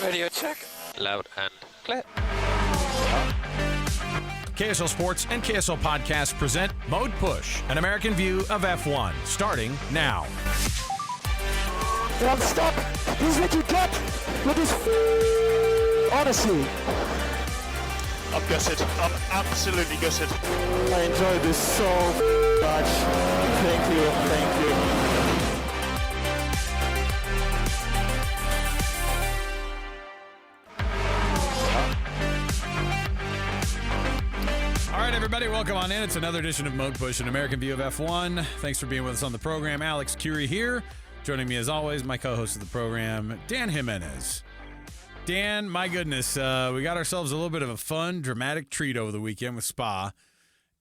Radio check. Loud and clear. KSL Sports and KSL Podcast present Mode Push, an American view of F1, starting now. I'm stuck. He's making cut with his Odyssey. I'm gutted. I'm absolutely gutted. I enjoyed this so much. Thank you. Thank you. All right, everybody, welcome on in. It's another edition of Mode Push, an American view of F1. Thanks for being with us on the program. Alex Curie here. Joining me, as always, my co-host of the program, Dan Jimenez. Dan, my goodness, we got ourselves a little bit of a fun, dramatic treat over the weekend with Spa.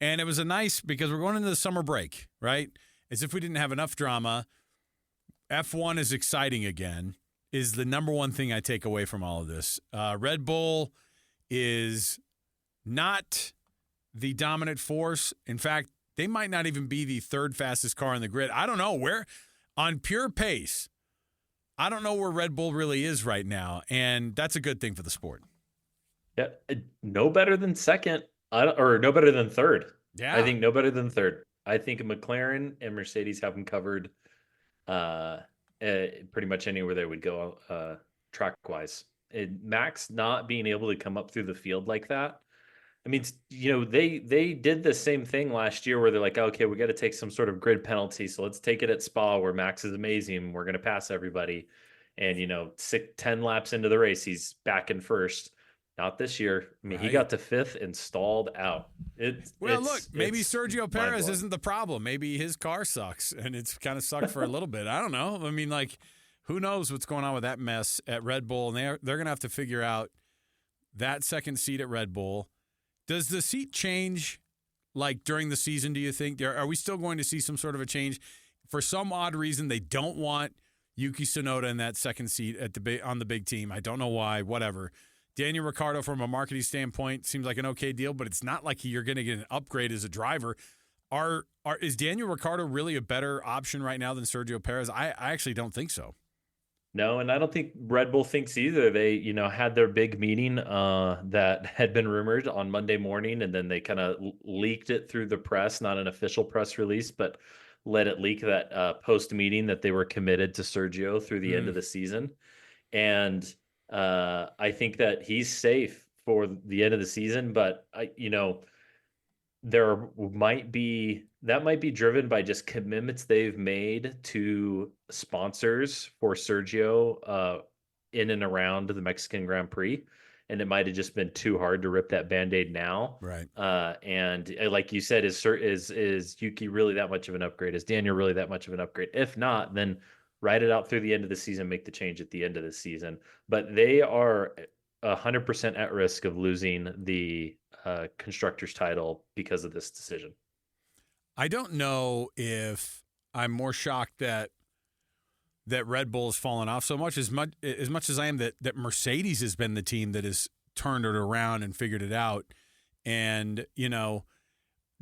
And it was a nice, because we're going into the summer break, right? As if we didn't have enough drama. F1 is exciting again, is the number one thing I take away from all of this. Red Bull is not the dominant force. In fact, they might not even be the third fastest car on the grid. I don't know where, on pure pace, I don't know where Red Bull really is right now, and that's a good thing for the sport. Yeah, no better than second, or no better than third. Yeah, I think no better than third. I think McLaren and Mercedes have them covered pretty much anywhere they would go track-wise. And Max not being able to come up through the field like that, I mean, you know, they did the same thing last year where they're like, okay, we got to take some sort of grid penalty. So let's take it at Spa where Max is amazing. We're going to pass everybody. And, you know, 10 laps into the race, he's back in first. Not this year. I mean, He got to fifth and stalled out. Look, maybe Sergio Perez isn't the problem. Maybe his car sucks, and it's kind of sucked for a little bit. I don't know. I mean, like, who knows what's going on with that mess at Red Bull? And they're going to have to figure out that second seat at Red Bull. Does the seat change, like, during the season, do you think? Are we still going to see some sort of a change? For some odd reason, they don't want Yuki Tsunoda in that second seat on the big team. I don't know why, whatever. Daniel Ricciardo, from a marketing standpoint, seems like an okay deal, but it's not like you're going to get an upgrade as a driver. Is Daniel Ricciardo really a better option right now than Sergio Perez? I actually don't think so. No, and I don't think Red Bull thinks either. They, had their big meeting that had been rumored on Monday morning, and then they kind of leaked it through the press, not an official press release, but let it leak that post-meeting that they were committed to Sergio through the end of the season. And I think that he's safe for the end of the season, but that might be driven by just commitments they've made to sponsors for Sergio in and around the Mexican Grand Prix. And it might have just been too hard to rip that Band-Aid now. Right. And like you said, is Yuki really that much of an upgrade? Is Daniel really that much of an upgrade? If not, then ride it out through the end of the season, make the change at the end of the season. But they are 100% at risk of losing the constructor's title because of this decision. I don't know if I'm more shocked that Red Bull has fallen off so much as much as I am that Mercedes has been the team that has turned it around and figured it out. And,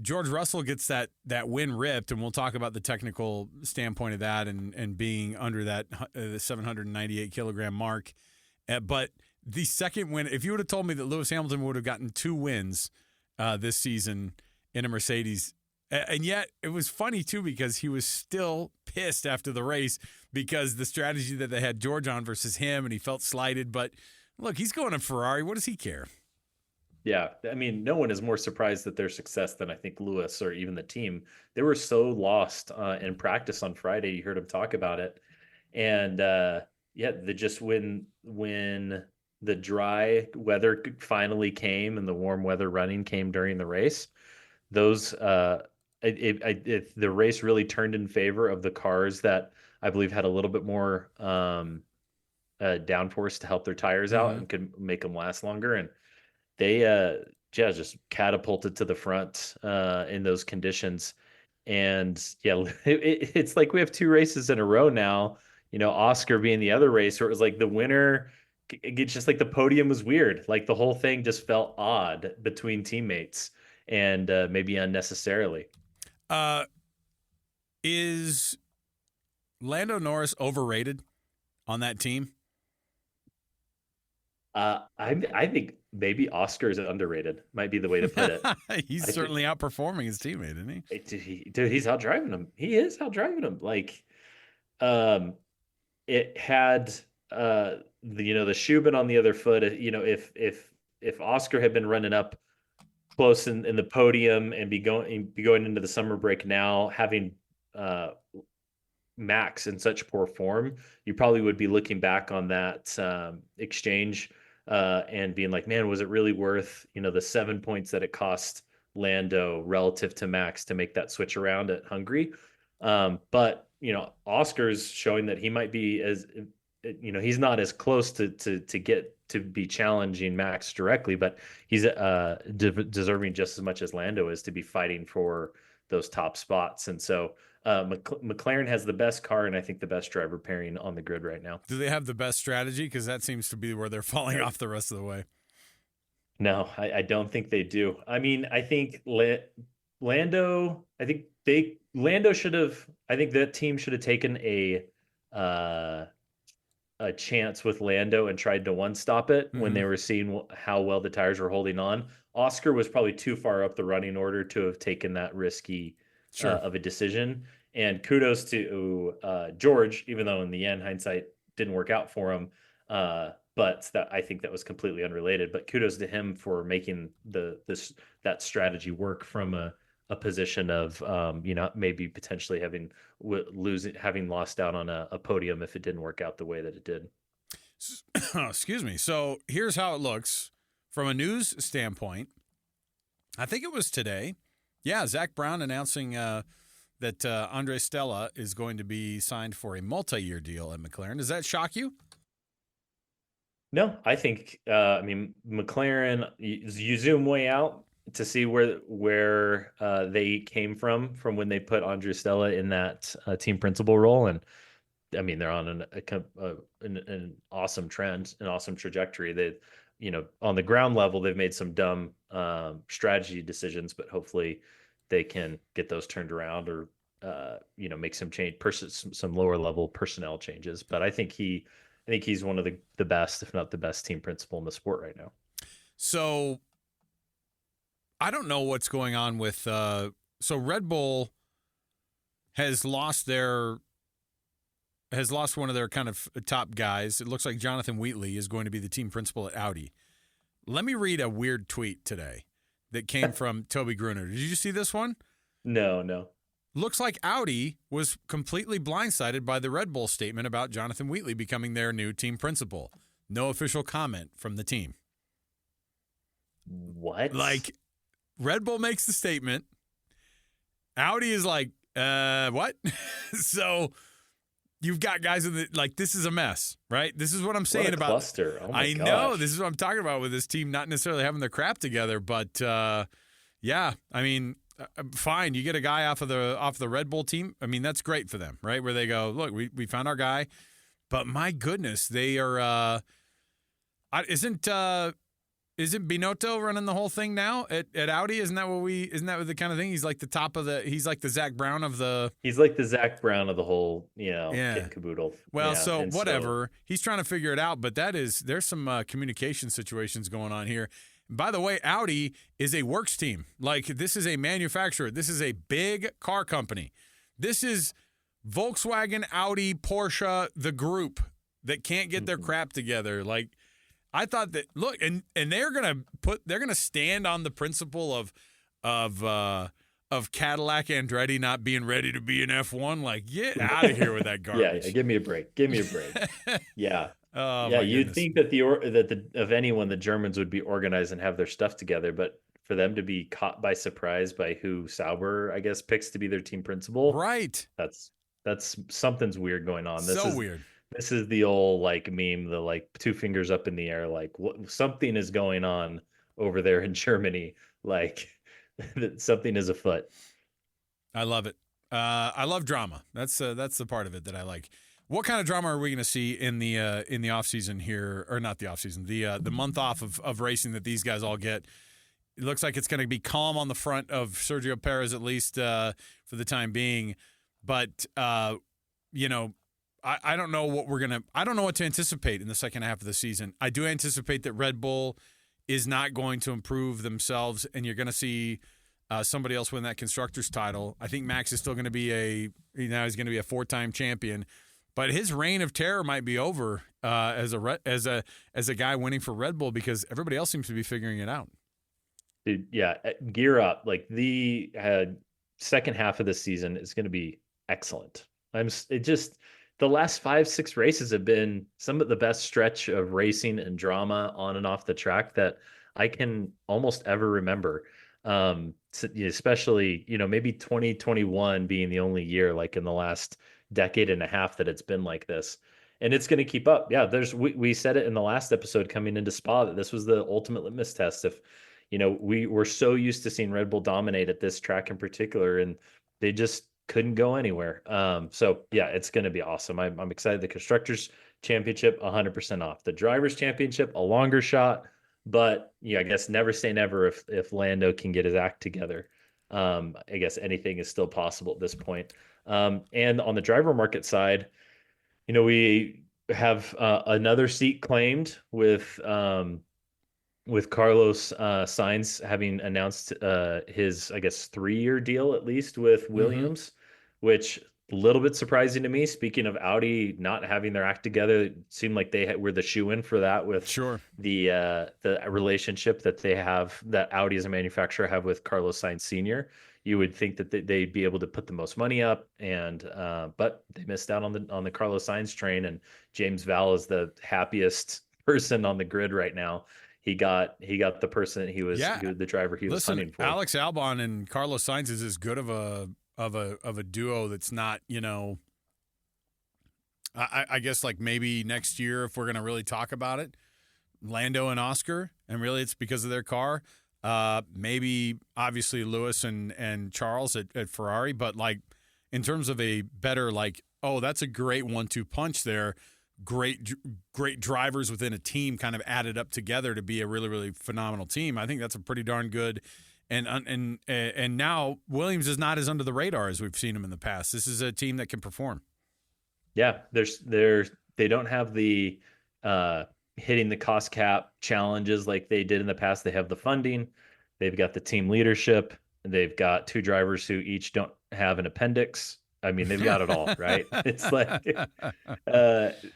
George Russell gets that win ripped, and we'll talk about the technical standpoint of that and being under that 798 kilogram mark. But the second win, if you would have told me that Lewis Hamilton would have gotten 2 wins this season in a Mercedes, and yet it was funny too because he was still pissed after the race because the strategy that they had George on versus him, and he felt slighted. But look, he's going to Ferrari. What does he care? Yeah, I mean, no one is more surprised at their success than I think Lewis or even the team. They were so lost in practice on Friday. You heard him talk about it. And when the dry weather finally came and the warm weather running came during the race, the race really turned in favor of the cars that I believe had a little bit more downforce to help their tires out and could make them last longer. And they just catapulted to the front in those conditions. And it's like we have 2 races in a row now, Oscar being the other race where it was like the winner, it's just like the podium was weird. Like the whole thing just felt odd between teammates and maybe unnecessarily. Is Lando Norris overrated on that team? I think maybe Oscar is underrated. Might be the way to put it. He's certainly outperforming his teammate, isn't he? Dude, he's out driving him. He is out driving him. Like, um, it had the Shubin on the other foot. If Oscar had been running up close in the podium and be going into the summer break now, having Max in such poor form, you probably would be looking back on that exchange and being like, man, was it really worth the 7 points that it cost Lando relative to Max to make that switch around at Hungary? But Oscar's showing that he might be he's not as close to get to be challenging Max directly, but he's deserving just as much as Lando is to be fighting for those top spots. And so McLaren has the best car and I think the best driver pairing on the grid right now. Do they have the best strategy? Because that seems to be where they're falling off the rest of the way. No, I don't think they do. I mean, I think Lando should have. I think that team should have taken a chance with Lando and tried to one-stop it when they were seeing how well the tires were holding on. Oscar was probably too far up the running order to have taken that risky of a decision. And kudos to George, even though in the end hindsight didn't work out for him. But I think that was completely unrelated. But kudos to him for making that strategy work from a position of maybe potentially having lost out on a podium if it didn't work out the way that it did. Excuse me. So here's how it looks from a news standpoint. I think it was today. Yeah, Zach Brown announcing that Andre Stella is going to be signed for a multi-year deal at McLaren. Does that shock you? No, I think McLaren. You zoom way out to see where they came from when they put Andre Stella in that team principal role, and I mean they're on an awesome trend, an awesome trajectory. They, on the ground level, they've made some dumb strategy decisions, but hopefully they can get those turned around or make some some lower level personnel changes. But I think he's one of the best, if not the best, team principal in the sport right now. So I don't know what's going on with so Red Bull has lost one of their kind of top guys. It looks like Jonathan Wheatley is going to be the team principal at Audi. Let me read a weird tweet today that came from Toby Gruner. Did you see this one? No. Looks like Audi was completely blindsided by the Red Bull statement about Jonathan Wheatley becoming their new team principal. No official comment from the team. What? Like, Red Bull makes the statement. Audi is like, what? So you've got guys in this is a mess, right? This is what I'm saying about cluster. Oh my gosh. know. This is what I'm talking about with this team not necessarily having their crap together, but yeah, I mean, fine. You get a guy off the Red Bull team. I mean, that's great for them, right? Where they go, look, we found our guy, but my goodness, they are. Isn't Binotto running the whole thing now at Audi? Isn't that the kind of thing? He's like he's like the Zach Brown of the. He's like the Zach Brown of the whole, kit and caboodle. Well, whatever. He's trying to figure it out, but there's some communication situations going on here. By the way, Audi is a works team. Like, this is a manufacturer. This is a big car company. This is Volkswagen, Audi, Porsche, the group that can't get their crap together. Like, I thought that, look, and they're gonna stand on the principle of Cadillac Andretti not being ready to be an F1. Like, get out of here with that garbage. Yeah, give me a break. Yeah. Oh, yeah, you'd think that of anyone, the Germans would be organized and have their stuff together, but for them to be caught by surprise by who Sauber, I guess, picks to be their team principal, right? That's something's weird going on. Weird. This is the old meme, the two fingers up in the air, something is going on over there in Germany, something is afoot. I love it. I love drama. That's the part of it that I like. What kind of drama are we going to see in the off season here, or not the off season, the month off of racing that these guys all get? It looks like it's going to be calm on the front of Sergio Perez, at least for the time being. But I don't know I don't know what to anticipate in the second half of the season. I do anticipate that Red Bull is not going to improve themselves, and you're going to see somebody else win that constructors title. I think Max is still going to be he's going to be a 4-time champion, but his reign of terror might be over as a guy winning for Red Bull, because everybody else seems to be figuring it out. Dude, yeah, gear up. Like the second half of the season is going to be excellent. The last 5-6 races have been some of the best stretch of racing and drama on and off the track that I can almost ever remember. Especially, maybe 2021 being the only year, like in the last decade and a half, that it's been like this. And it's going to keep up. Yeah, we said it in the last episode coming into Spa that this was the ultimate litmus test. If, we were so used to seeing Red Bull dominate at this track in particular, and they just couldn't go anywhere. So yeah, it's going to be awesome. I'm excited. The Constructors Championship, 100% off. The Drivers Championship, a longer shot, but yeah, I guess never say never if Lando can get his act together. I guess anything is still possible at this point. And on the driver market side, we have another seat claimed with Carlos Sainz having announced his, I guess, 3-year deal at least with Williams, which a little bit surprising to me. Speaking of Audi not having their act together, it seemed like they were the shoe-in for that with the relationship that they have, that Audi as a manufacturer have with Carlos Sainz Sr. You would think that they'd be able to put the most money up, and but they missed out on the Carlos Sainz train. And James Vowell is the happiest person on the grid right now. He got the person that he was the driver he was hunting for. Alex Albon and Carlos Sainz is as good of a duo that's not, I guess, like, maybe next year, if we're going to really talk about it, Lando and Oscar, and really it's because of their car. Maybe obviously Lewis and Charles at Ferrari, but like in terms of a better, like, oh, that's a great 1-2 punch there. Great drivers within a team kind of added up together to be a really, really phenomenal team. I think that's a pretty darn good. And now Williams is not as under the radar as we've seen him in the past. This is a team that can perform. Yeah, they don't have the hitting the cost cap challenges like they did in the past. They have the funding, they've got the team leadership, they've got 2 drivers who each don't have an appendix. I mean, they've got it all, right? It's like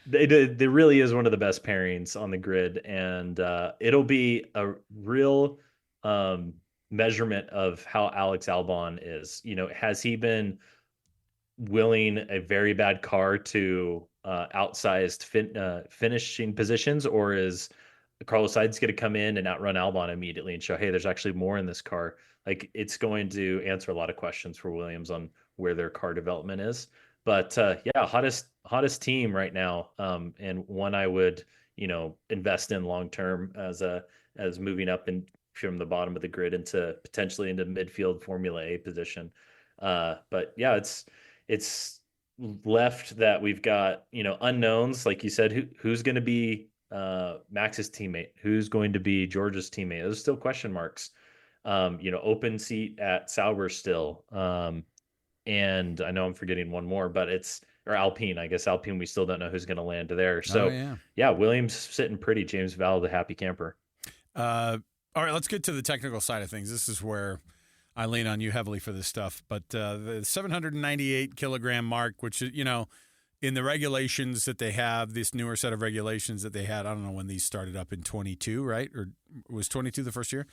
they really is one of the best pairings on the grid, and it'll be a real measurement of how Alex Albon is. Has he been willing a very bad car to outsized finishing positions, or is Carlos Sainz going to come in and outrun Albon immediately and show, hey, there's actually more in this car? Like, it's going to answer a lot of questions for Williams on where their car development is. But yeah, hottest team right now, and one I would invest in long term as moving up and from the bottom of the grid into potentially into midfield Formula A position. But yeah, it's left that we've got unknowns, like you said. Who's going to be Max's teammate? Who's going to be George's teammate? There's still question marks. Open seat at Sauber still. And I know I'm forgetting one more, but or Alpine. I guess Alpine, we still don't know who's going to land there. So yeah, Williams sitting pretty. James Vowell, the happy camper. All right, let's get to the technical side of things. This is where I lean on you heavily for this stuff. But the 798 kilogram mark, which is, in the regulations that they have, this newer set of regulations that they had, I don't know when these started up in 22, right? Or was 22 the first year?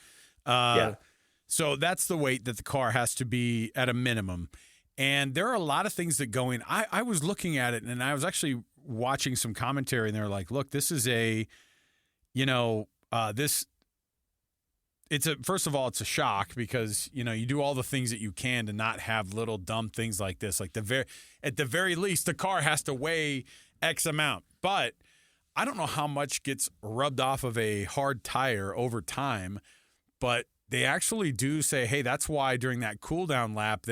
Yeah. So that's the weight that the car has to be at a minimum. And there are a lot of things that go in. I was looking at it, and I was actually watching some commentary, and they're like, look, this is first of all, it's a shock because, you do all the things that you can to not have little dumb things like this. Like at the very least, the car has to weigh X amount. But I don't know how much gets rubbed off of a hard tire over time, but they actually do say, hey, that's why during that cool down lap,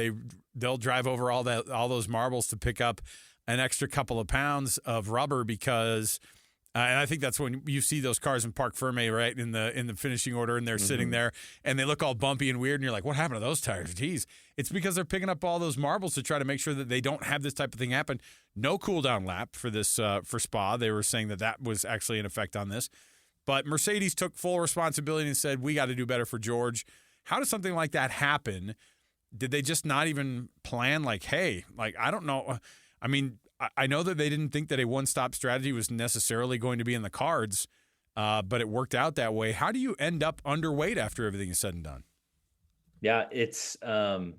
they'll drive over all those marbles to pick up an extra couple of pounds of rubber, because And I think that's when you see those cars in Parc Ferme, right, in the finishing order, and they're sitting there, and they look all bumpy and weird, and you're like, what happened to those tires? Geez. It's because they're picking up all those marbles to try to make sure that they don't have this type of thing happen. No cool-down lap for this for Spa. They were saying that was actually an effect on this. But Mercedes took full responsibility and said, we got to do better for George. How does something like that happen? Did they just not even plan, like, hey, like, I don't know. I mean, I know that they didn't think that a one-stop strategy was necessarily going to be in the cards, but it worked out that way. How do you end up underweight after everything is said and done? Yeah, it's a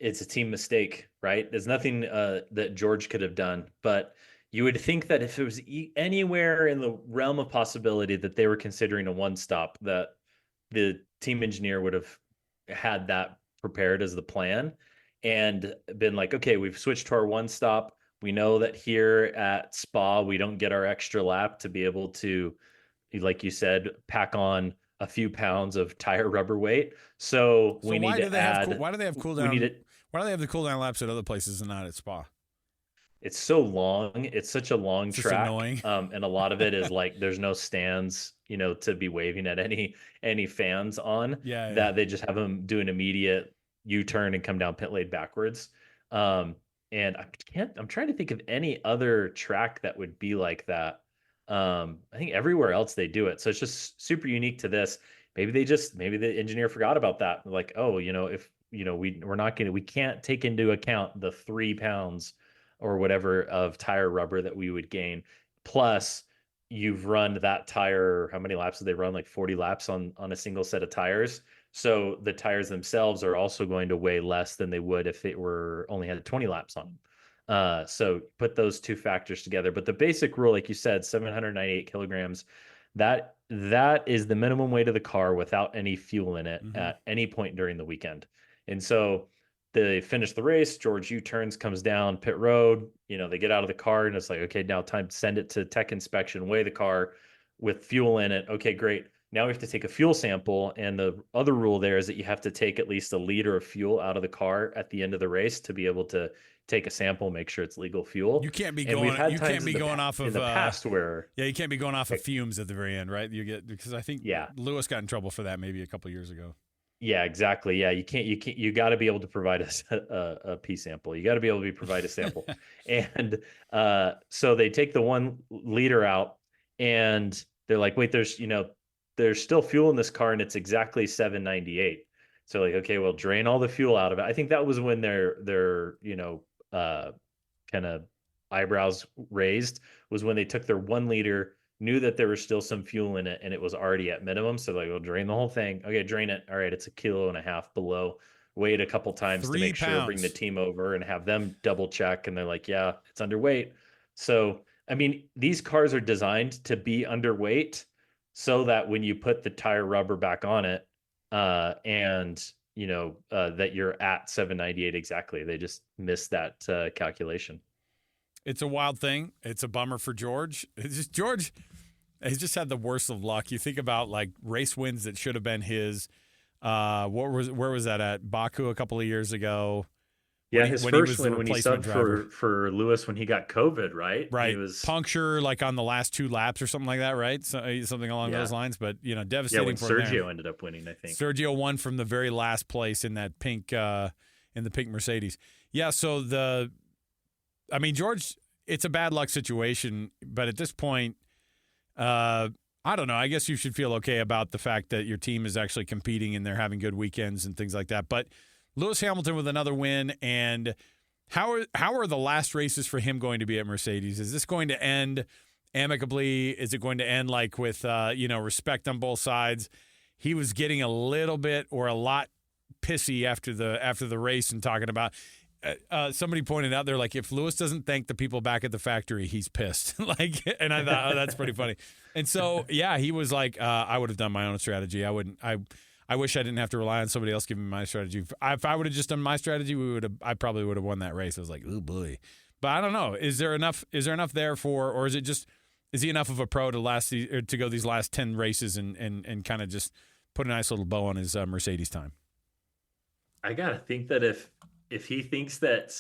team mistake, right? There's nothing that George could have done, but you would think that if it was anywhere in the realm of possibility that they were considering a one-stop, that the team engineer would have had that prepared as the plan and been like, okay, we've switched to our one-stop. We know that here at Spa, we don't get our extra lap to be able to, like you said, pack on a few pounds of tire rubber weight. So we need to add. Why do they have cool down? Why do they have the cool down laps at other places and not at Spa? It's so long. It's such a long track. Annoying. And a lot of it is like there's no stands, to be waving at any fans on. Yeah. That they just have them do an immediate U-turn and come down pit lane backwards. And I'm trying to think of any other track that would be like that. I think everywhere else they do it. So it's just super unique to this. Maybe the engineer forgot about that. Like, oh, if, we can't take into account the 3 pounds or whatever of tire rubber that we would gain. Plus you've run that tire. How many laps did they run? Like 40 laps on a single set of tires. So the tires themselves are also going to weigh less than they would if it were only had 20 laps on them. So put those two factors together. But the basic rule, like you said, 798 kilograms, that is the minimum weight of the car without any fuel in it at any point during the weekend. And so they finish the race. George U-turns, comes down pit road. They get out of the car and it's like, okay, now time to send it to tech inspection, weigh the car with fuel in it. Okay, great. Now we have to take a fuel sample, and the other rule there is that you have to take at least a liter of fuel out of the car at the end of the race to be able to take a sample, make sure it's legal fuel. You can't be going. You can't be going off of in the past where you can't be going off of fumes at the very end, right? Because I think Lewis got in trouble for that maybe a couple of years ago. Yeah, exactly. Yeah, you got to be able to provide a P sample. You got to be able to provide a sample, and so they take the 1 liter out, and they're like, wait, there's still fuel in this car and it's exactly 798. So like, okay, well, drain all the fuel out of it. I think that was when their kind of eyebrows raised, was when they took their 1 liter, knew that there was still some fuel in it and it was already at minimum. So like, we'll drain the whole thing. Okay, drain it. All right, it's 1.5 kilos below. Wait a couple times to make sure, bring the team over and have them double check. And they're like, yeah, it's underweight. So, I mean, these cars are designed to be underweight so that when you put the tire rubber back on it, that you're at 798 exactly. They just missed that calculation. It's a wild thing. It's a bummer for George. George has just had the worst of luck. You think about like race wins that should have been his. Where was that at? Baku a couple of years ago. Yeah, his first win when he subbed for Lewis when he got COVID, right? Right. He was puncture like on the last 2 laps or something like that, right? So, something along those lines. But devastating. Yeah, when for Sergio ended up winning, I think. Sergio won from the very last place in that pink Mercedes. Yeah. So George, it's a bad luck situation, but at this point, I don't know. I guess you should feel okay about the fact that your team is actually competing and they're having good weekends and things like that. But Lewis Hamilton with another win, and how are the last races for him going to be at Mercedes? Is this going to end amicably? Is it going to end like with respect on both sides? He was getting a little bit or a lot pissy after the race and talking about. Somebody pointed out there, like, if Lewis doesn't thank the people back at the factory, he's pissed. And I thought, that's pretty funny. And so, yeah, he was like, I would have done my own strategy. I wish I didn't have to rely on somebody else giving me my strategy. If I would have just done my strategy, I probably would have won that race. I was like, oh boy. But I don't know. Is there enough there for, or is he enough of a pro to go these last 10 races and kind of just put a nice little bow on his Mercedes time? I gotta think that if he thinks that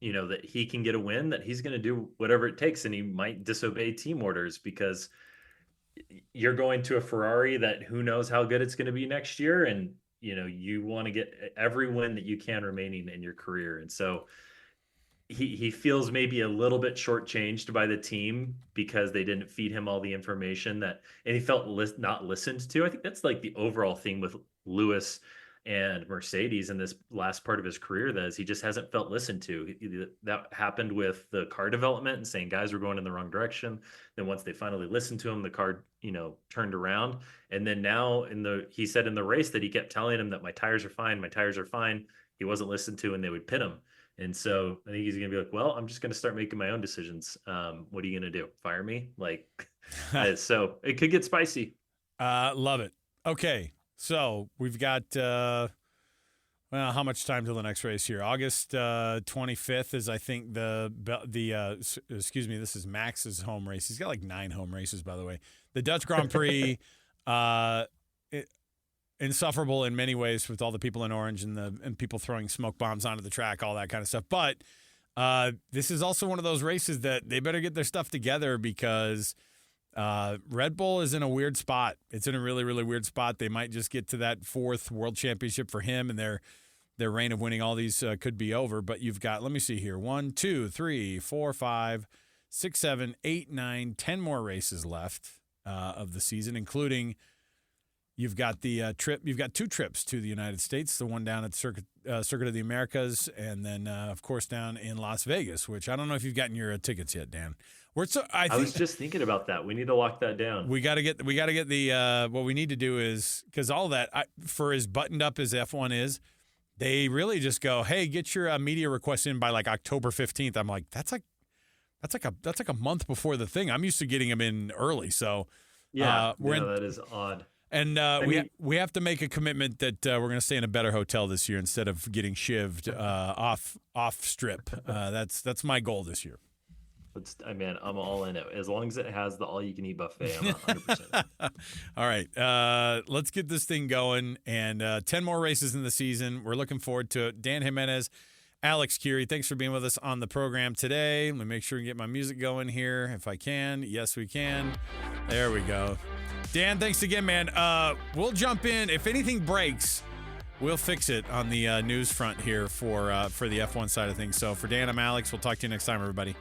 that he can get a win, that he's going to do whatever it takes, and he might disobey team orders because you're going to a Ferrari that who knows how good it's going to be next year. And, you want to get every win that you can remaining in your career. And so he feels maybe a little bit shortchanged by the team because they didn't feed him all the information and he felt not listened to. I think that's like the overall thing with Lewis and Mercedes in this last part of his career, that is he just hasn't felt listened to. That happened with the car development and saying guys were going in the wrong direction. Then once they finally listened to him, the car, turned around. And then now he said in the race that he kept telling him that my tires are fine. He wasn't listened to, and they would pit him. And so I think he's going to be like, well, I'm just going to start making my own decisions. What are you going to do? Fire me? So it could get spicy. Love it. Okay. So we've got, how much time till the next race here? August 25th is, I think, this is Max's home race. He's got like 9 home races, by the way. The Dutch Grand Prix, insufferable in many ways with all the people in orange and people throwing smoke bombs onto the track, all that kind of stuff. But this is also one of those races that they better get their stuff together because Red Bull is in a weird spot. It's in a really, really weird spot. They might just get to that 4th world championship for him, and their reign of winning all these could be over. But you've got, let me see here, 1, 2, 3, 4, 5, 6, 7, 8, 9, 10 more races left of the season, including you've got the trip. You've got 2 trips to the United States, the one down at Circuit of the Americas, and then, of course, down in Las Vegas, which I don't know if you've gotten your tickets yet, Dan. I was just thinking about that. We need to lock that down. We got to get the what we need to do is, because all that for as buttoned up as F1 is, they really just go, hey, get your media request in by like October 15th. I'm like, that's like a month before the thing. I'm used to getting them in early, so that is odd. And we have to make a commitment that we're going to stay in a better hotel this year instead of getting shivved off strip. That's my goal this year. I'm all in it. As long as it has the all-you-can-eat buffet, I'm 100%. All right. Let's get this thing going. And 10 more races in the season. We're looking forward to it. Dan Jimenez, Alex Curie, thanks for being with us on the program today. Let me make sure and get my music going here if I can. Yes, we can. There we go. Dan, thanks again, man. We'll jump in. If anything breaks, we'll fix it on the news front here for the F1 side of things. So for Dan, I'm Alex. We'll talk to you next time, everybody.